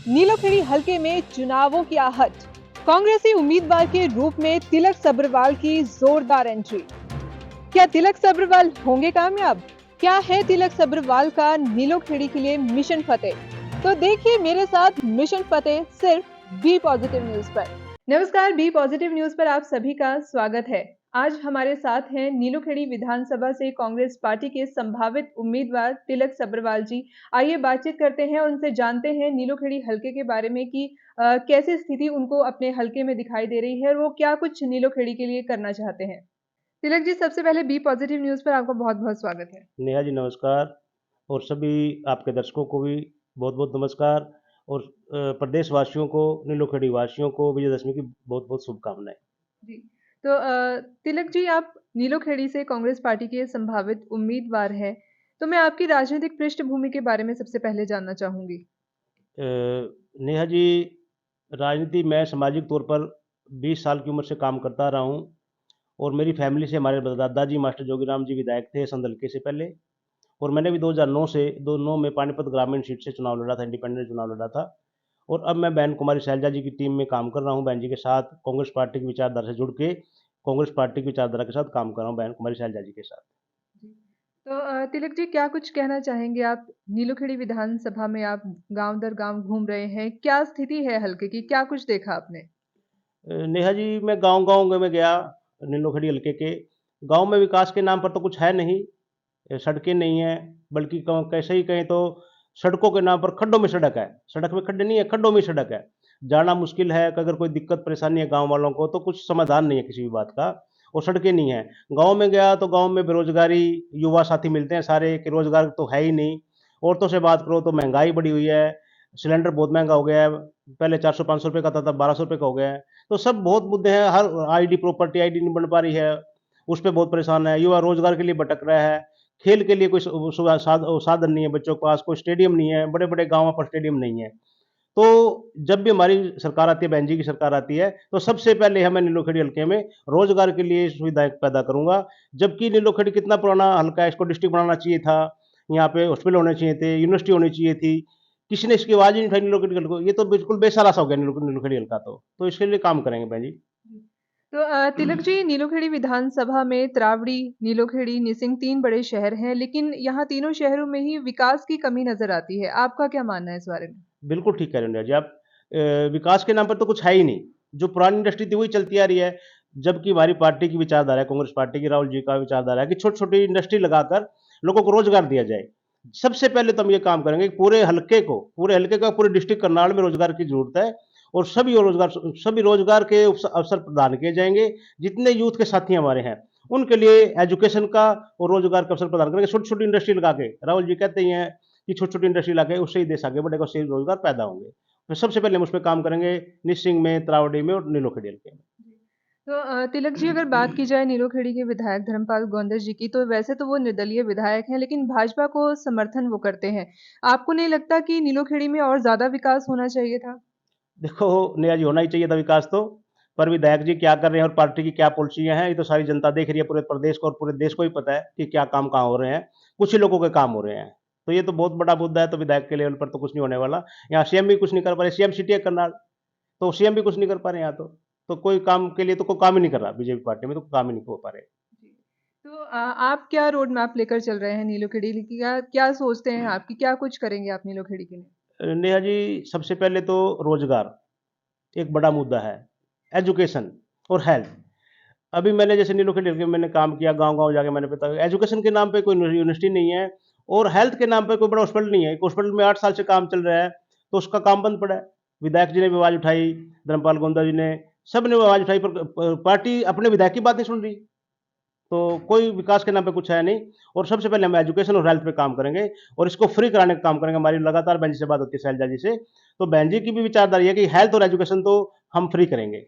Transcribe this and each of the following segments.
नीलोखेड़ी हलके में चुनावों की आहट, कांग्रेसी उम्मीदवार के रूप में तिलक सब्रवाल की जोरदार एंट्री। क्या तिलक सब्रवाल होंगे कामयाब? क्या है तिलक सब्रवाल का नीलोखेड़ी के लिए मिशन फतेह? तो देखिए मेरे साथ मिशन फतेह सिर्फ बी पॉजिटिव न्यूज पर। नमस्कार, बी पॉजिटिव न्यूज पर आप सभी का स्वागत है। आज हमारे साथ हैं नीलोखेड़ी विधानसभा से कांग्रेस पार्टी के संभावित उम्मीदवार तिलक सब्रवाल जी। आइए बातचीत करते हैं, उनसे जानते हैं नीलोखेड़ी हलके के बारे में कि कैसी स्थिति उनको अपने हलके में दिखाई दे रही है और वो क्या कुछ नीलोखेड़ी के लिए करना चाहते हैं। तिलक जी, सबसे पहले बी पॉजिटिव न्यूज पर आपका बहुत बहुत स्वागत है। नेहा जी नमस्कार। और सभी आपके दर्शकों को भी बहुत बहुत नमस्कार। और प्रदेशवासियों को, नीलोखेड़ी वासियों को विजयदशमी की बहुत बहुत शुभकामनाएं। जी, तो तिलक जी, आप नीलोखेड़ी से कांग्रेस पार्टी के संभावित उम्मीदवार हैं, तो मैं आपकी राजनीतिक पृष्ठभूमि के बारे में सबसे पहले जानना चाहूंगी। अ, नेहा जी, राजनीति में सामाजिक तौर पर 20 साल की उम्र से काम करता रहा हूँ। और मेरी फैमिली से हमारे दादाजी मास्टर जोगीराम जी विधायक थे संदलके से पहले। और मैंने भी 2009 से 2009 में पानीपत ग्रामीण सीट से चुनाव लड़ा था, इंडिपेंडेंट चुनाव लड़ा था। और अब मैं बहन कुमारी शैलजा जी की टीम में काम कर रहा हूँ, बहन जी के साथ कांग्रेस पार्टी की विचारधारा से जुड़ के कांग्रेस पार्टी की विचारधारा के साथ काम कर रहा हूँ, बहन कुमारी शैलजा जी के साथ। जी। तो तिलक जी, क्या कुछ कहना चाहेंगे आप? नीलोखेड़ी विधानसभा में आप गांव दर गांव घूम रहे हैं, क्या स्थिति है हल्के की, क्या कुछ देखा आपने? नेहा जी, मैं गांव-गांव में गया, नीलोखेड़ी हल्के के गांव में विकास के नाम पर तो कुछ है नहीं। सड़कें नहीं हैं, बल्कि कैसे ही कहें तो सड़कों के नाम पर खड्डों में सड़क है। सड़क में खड्डे नहीं है, खड्डों में सड़क है। जाना मुश्किल है कि अगर कोई दिक्कत परेशानी है गांव वालों को तो कुछ समाधान नहीं है किसी भी बात का। और सड़कें नहीं है। गांव में गया तो गांव में बेरोजगारी, युवा साथी मिलते हैं सारे कि रोजगार तो है ही नहीं। औरतों से बात करो तो महंगाई बढ़ी हुई है। सिलेंडर बहुत महंगा हो गया है। पहले 400-500 रुपये का था, तब 1200 रुपये का हो गया है। तो सब बहुत मुद्दे हैं। हर आईडी, प्रॉपर्टी आईडी नहीं बन पा रही है, उस पर बहुत परेशान है। युवा रोजगार के लिए भटक रहा है। खेल के लिए कोई साधन नहीं है बच्चों के पास, कोई स्टेडियम नहीं है, बड़े बड़े गाँवों पर स्टेडियम नहीं है। तो जब भी हमारी सरकार आती है, बहन जी की सरकार आती है, तो सबसे पहले मैं नीलोखेड़ी हल्के में रोजगार के लिए सुविधाएं पैदा करूंगा। जबकि नीलोखेड़ी कितना पुराना हल्का है, इसको डिस्ट्रिक्ट बनाना चाहिए था। यहाँ पे हॉस्पिटल होने चाहिए थे, यूनिवर्सिटी होनी चाहिए थी। किसी ने इसकी आवाज ही नहीं उठाई नीलोखेड़ी हल्के को। ये तो बिल्कुल बेसहारा सा हो गया नीलोखेड़ी हल्का। तो इसके लिए काम करेंगे बहन जी। जी। तो तिलक जी, नीलोखेड़ी विधानसभा में त्रावड़ी, नीलोखेड़ी, निसिंग 3 बड़े शहर हैं, लेकिन यहाँ तीनों शहरों में ही विकास की कमी नजर आती है। आपका क्या मानना है इस बारे में? बिल्कुल ठीक कह रहे हैं जी आप। विकास के नाम पर तो कुछ है ही नहीं। जो पुरानी इंडस्ट्री थी वही चलती आ रही है। जबकि हमारी पार्टी की विचारधारा है, कांग्रेस पार्टी की, राहुल जी का विचारधारा है कि छोटी छोटी इंडस्ट्री लगाकर लोगों को रोजगार दिया जाए। सबसे पहले तो हम ये काम करेंगे कि पूरे हल्के का पूरे डिस्ट्रिक्ट करनाल में रोजगार की जरूरत है। और सभी रोजगार के अवसर प्रदान किए जाएंगे। जितने यूथ के साथी हमारे हैं उनके लिए एजुकेशन का और रोजगार का अवसर प्रदान करेंगे। छोटी छोटी इंडस्ट्री लगा के, राहुल जी कहते ही हैं कि छोटी छोटी इंडस्ट्री लगा के उससे ही देश आगे बढ़ेगा, उससे ही रोजगार पैदा होंगे। तो सबसे पहले हम उस पर काम करेंगे, निसिंग में, त्रावड़ी में और नीलोखेड़ी हल्के में। तो तिलक जी, अगर बात की जाए नीलोखेड़ी के विधायक धर्मपाल गोंदस जी की, तो वैसे तो वो निर्दलीय विधायक हैं, लेकिन भाजपा को समर्थन वो करते हैं। आपको नहीं लगता कि नीलोखेड़ी में और ज्यादा विकास होना चाहिए था? देखो नेहा जी, होना ही चाहिए था विकास तो। पर विधायक जी क्या कर रहे हैं और पार्टी की क्या पॉलिसियां हैं, ये तो सारी जनता देख रही है। पूरे प्रदेश को और पूरे देश को ही पता है कि क्या काम कहाँ हो रहे हैं। कुछ ही लोगों के काम हो रहे हैं। तो ये तो बहुत बड़ा मुद्दा है। तो विधायक के लेवल पर तो कुछ नहीं होने वाला। यहाँ सीएम भी कुछ नहीं कर पा रहे। सीएम सिटी है करनाल, तो सीएम भी कुछ नहीं कर पा रहे यहाँ तो कोई काम के लिए तो कोई काम ही नहीं कर रहा। बीजेपी पार्टी में तो काम ही नहीं हो पा रहे। जी। तो आप क्या रोड मैप लेकर चल रहे हैं नीलोखेड़ी की? क्या क्या सोचते हैं आपकी, क्या कुछ करेंगे आप नीलोखेड़ी के लिए? नेहा जी, सबसे पहले तो रोजगार एक बड़ा मुद्दा है। एजुकेशन और हेल्थ। अभी मैंने जैसे नीलोखेड़ी हल्के में मैंने काम किया, गांव-गांव जाके मैंने पता एजुकेशन के नाम पे कोई यूनिवर्सिटी नहीं है। और हेल्थ के नाम पे कोई बड़ा हॉस्पिटल नहीं है। एक हॉस्पिटल में 8 साल से काम चल रहा है, तो उसका काम बंद पड़ा है। विधायक जी ने भी आवाज़ उठाई, धर्मपाल गोंदा जी ने, सबने आवाज़ उठाई, पर पार्टी अपने विधायक की बात नहीं सुन रही। तो कोई विकास के नाम पे कुछ है नहीं। और सबसे पहले हम एजुकेशन और हेल्थ पे काम करेंगे और इसको फ्री कराने का काम करेंगे। हमारी लगातार बहन जी से बात होती है, शैलजा जी से। तो बहन जी की भी विचारधारा है कि हेल्थ और एजुकेशन तो हम फ्री करेंगे।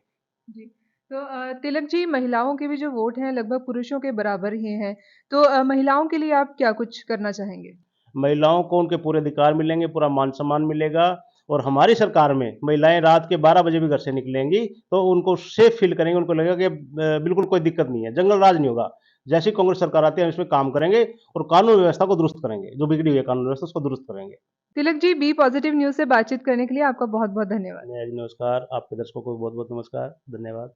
जी। तो तिलक जी, महिलाओं के भी जो वोट हैं लगभग पुरुषों के बराबर ही हैं। तो महिलाओं के लिए आप क्या कुछ करना चाहेंगे? महिलाओं को उनके पूरे अधिकार मिलेंगे, पूरा मान-सम्मान मिलेगा। और हमारी सरकार में महिलाएँ रात के 12 बजे भी घर से निकलेंगी, तो उनको सेफ फ़ील करेंगे, उनको लगेगा कि बिल्कुल कोई दिक्कत नहीं है, जंगल राज नहीं होगा। जैसी कांग्रेस सरकार आती है हम इसमें काम करेंगे और कानून व्यवस्था को दुरुस्त करेंगे, जो बिगड़ी हुई है कानून व्यवस्था उसको दुरुस्त करेंगे। Tilak ji, B positive news से बातचीत करने के लिए आपका बहुत बहुत धन्यवाद। नमस्कार, आपके दर्शकों को बहुत बहुत नमस्कार, धन्यवाद।